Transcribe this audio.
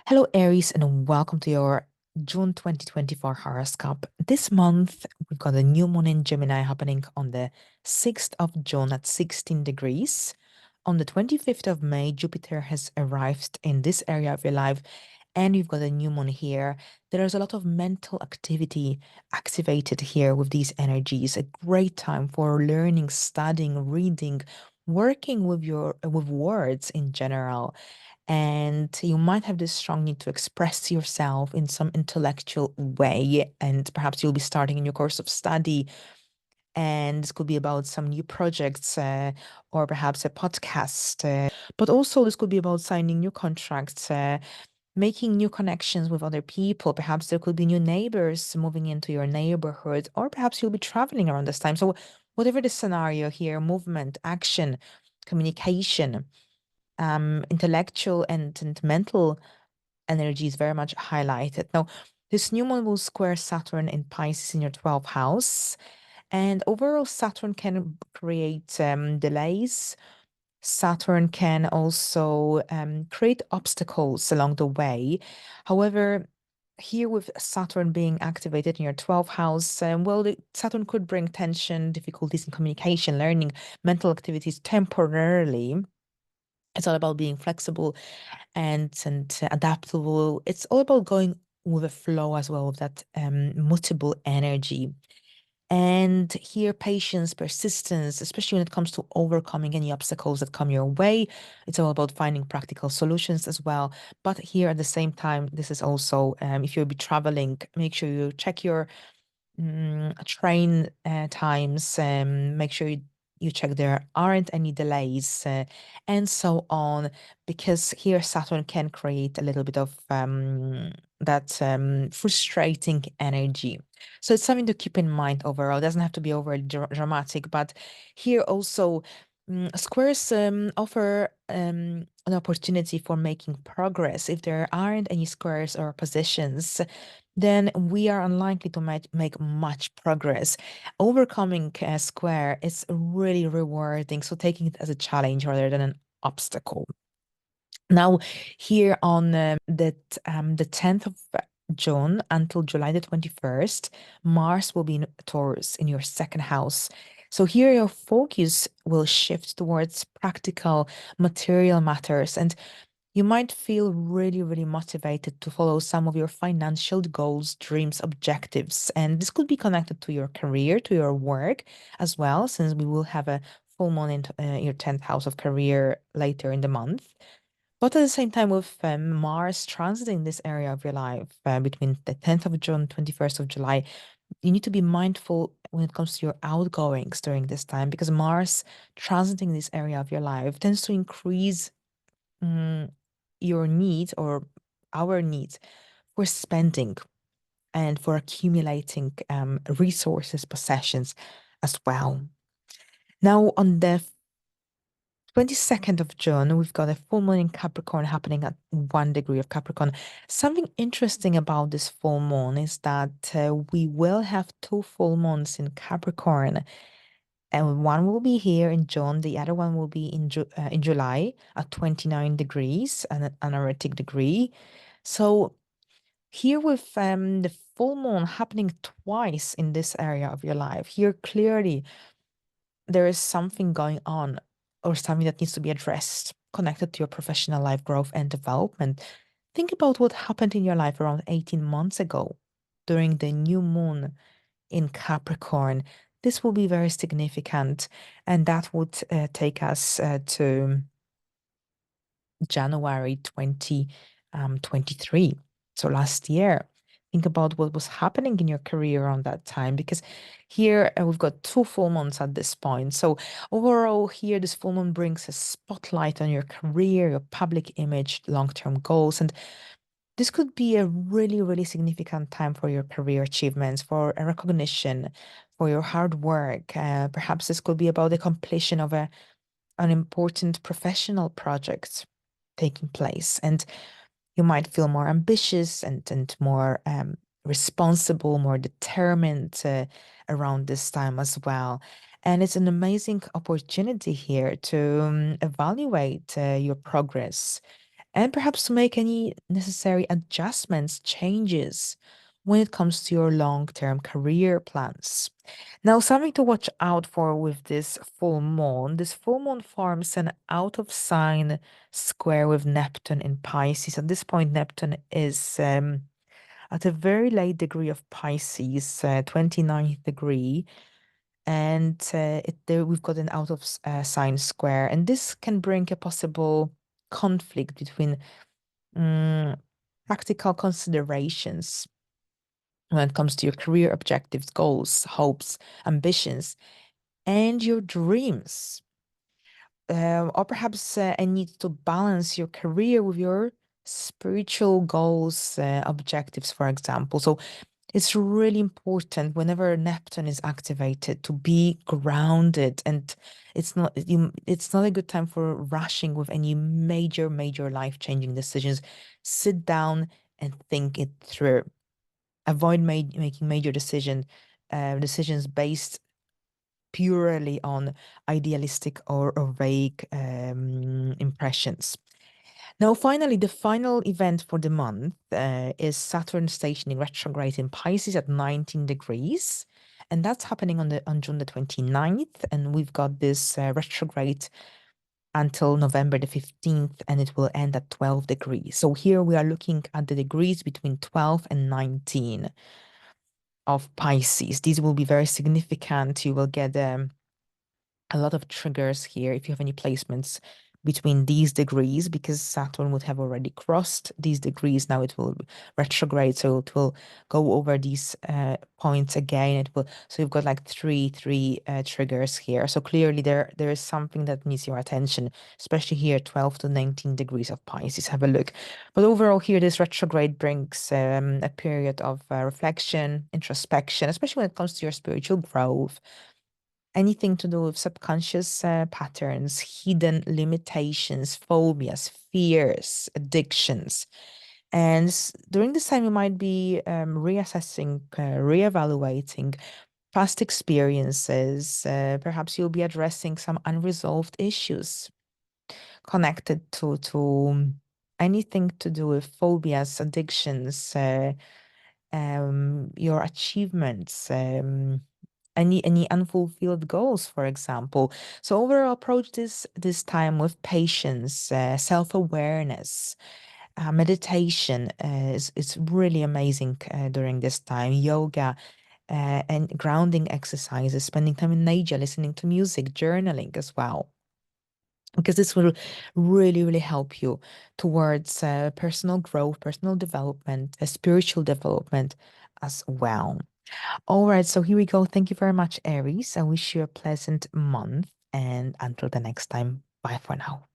Hello, Aries, and welcome to your June 2024 horoscope. This month, we've got a new moon in Gemini happening on the 6th of June at 16 degrees. On the 25th of May, Jupiter has arrived in this area of your life, and you've got a new moon here. There is a lot of mental activity activated here with these energies. A great time for learning, studying, reading, working with with words in general, and you might have this strong need to express yourself in some intellectual way, and perhaps you'll be starting a new course of study, and this could be about some new projects, or perhaps a podcast, but also this could be about signing new contracts, making new connections with other people. Perhaps there could be new neighbors moving into your neighborhood, or perhaps you'll be traveling around this time. So whatever the scenario here, movement, action, communication, intellectual and mental energy is very much highlighted. Now, this new moon will square Saturn in Pisces in your 12th house. And overall, Saturn can create delays. Saturn can also create obstacles along the way. However, here with Saturn being activated in your 12th house, Saturn could bring tension, difficulties in communication, learning, mental activities temporarily. It's all about being flexible and adaptable. It's all about going with the flow as well, with that mutable energy. And here, patience, persistence, especially when it comes to overcoming any obstacles that come your way. It's all about finding practical solutions as well. But here at the same time, this is also, if you'll be traveling, make sure you check your train times, make sure you check there aren't any delays, and so on, because here Saturn can create a little bit of that frustrating energy. So it's something to keep in mind overall. It doesn't have to be overly dramatic, but here also squares offer an opportunity for making progress. If there aren't any squares or positions, then we are unlikely to make much progress. Overcoming a square is really rewarding, so taking it as a challenge rather than an obstacle. Now, here on the 10th of June until July the 21st, Mars will be in Taurus in your second house. So here your focus will shift towards practical material matters, and you might feel really, really motivated to follow some of your financial goals, dreams, objectives. And this could be connected to your career, to your work as well, since we will have a full moon in your 10th house of career later in the month. But at the same time, with Mars transiting this area of your life between the 10th of June, 21st of July, you need to be mindful when it comes to your outgoings during this time, because Mars transiting this area of your life tends to increase mm, your needs or our needs for spending and for accumulating resources, possessions as well. Now, on the 22nd of June, we've got a full moon in Capricorn happening at 1 degree of Capricorn. Something interesting about this full moon is that we will have two full moons in Capricorn, and one will be here in June, the other one will be in July at 29 degrees and an erratic degree. So here with the full moon happening twice in this area of your life, here clearly there is something going on or something that needs to be addressed connected to your professional life growth and development. Think about what happened in your life around 18 months ago during the new moon in Capricorn. This will be very significant, and that would take us to January 2023. So last year. Think about what was happening in your career around that time, because here we've got two full moons at this point. So overall, here this full moon brings a spotlight on your career, your public image, long-term goals, and this could be a really, really significant time for your career achievements, for a recognition, for your hard work. Perhaps this could be about the completion of an important professional project taking place. And you might feel more ambitious and more responsible, more determined around this time as well. And it's an amazing opportunity here to evaluate your progress and perhaps to make any necessary adjustments, changes when it comes to your long-term career plans. Now, something to watch out for with this full moon. This full moon forms an out of sign square with Neptune in Pisces. At this point, Neptune is at a very late degree of Pisces, 29th degree, and there we've got an out of sign square, and this can bring a possible conflict between mm, practical considerations when it comes to your career objectives, goals, hopes, ambitions, and your dreams. Or perhaps a need to balance your career with your spiritual goals, objectives, for example. So it's really important whenever Neptune is activated to be grounded, and it's not a good time for rushing with any major life-changing decisions. Sit down and think it through. Avoid making major decisions based purely on idealistic or vague impressions. Now, finally, the final event for the month is Saturn stationing retrograde in Pisces at 19 degrees. And that's happening on June the 29th. And we've got this retrograde until November the 15th, and it will end at 12 degrees. So here we are looking at the degrees between 12 and 19 of Pisces. These will be very significant. You will get a lot of triggers here if you have any placements between these degrees, because Saturn would have already crossed these degrees. Now it will retrograde, so it will go over these points again. It will, so you've got like three triggers here. So clearly there is something that needs your attention, especially here 12 to 19 degrees of Pisces. Have a look. But overall here, this retrograde brings a period of reflection, introspection, especially when it comes to your spiritual growth, anything to do with subconscious patterns, hidden limitations, phobias, fears, addictions. And during this time, you might be reassessing, reevaluating past experiences. Perhaps you'll be addressing some unresolved issues connected to anything to do with phobias, addictions, your achievements, any unfulfilled goals, for example. So overall, approach this time with patience, self-awareness. Meditation is really amazing during this time. Yoga and grounding exercises, spending time in nature, listening to music, journaling as well, because this will really help you towards personal growth, personal development, spiritual development as well. All right, so here we go. Thank you very much, Aries. I wish you a pleasant month, and until the next time, bye for now.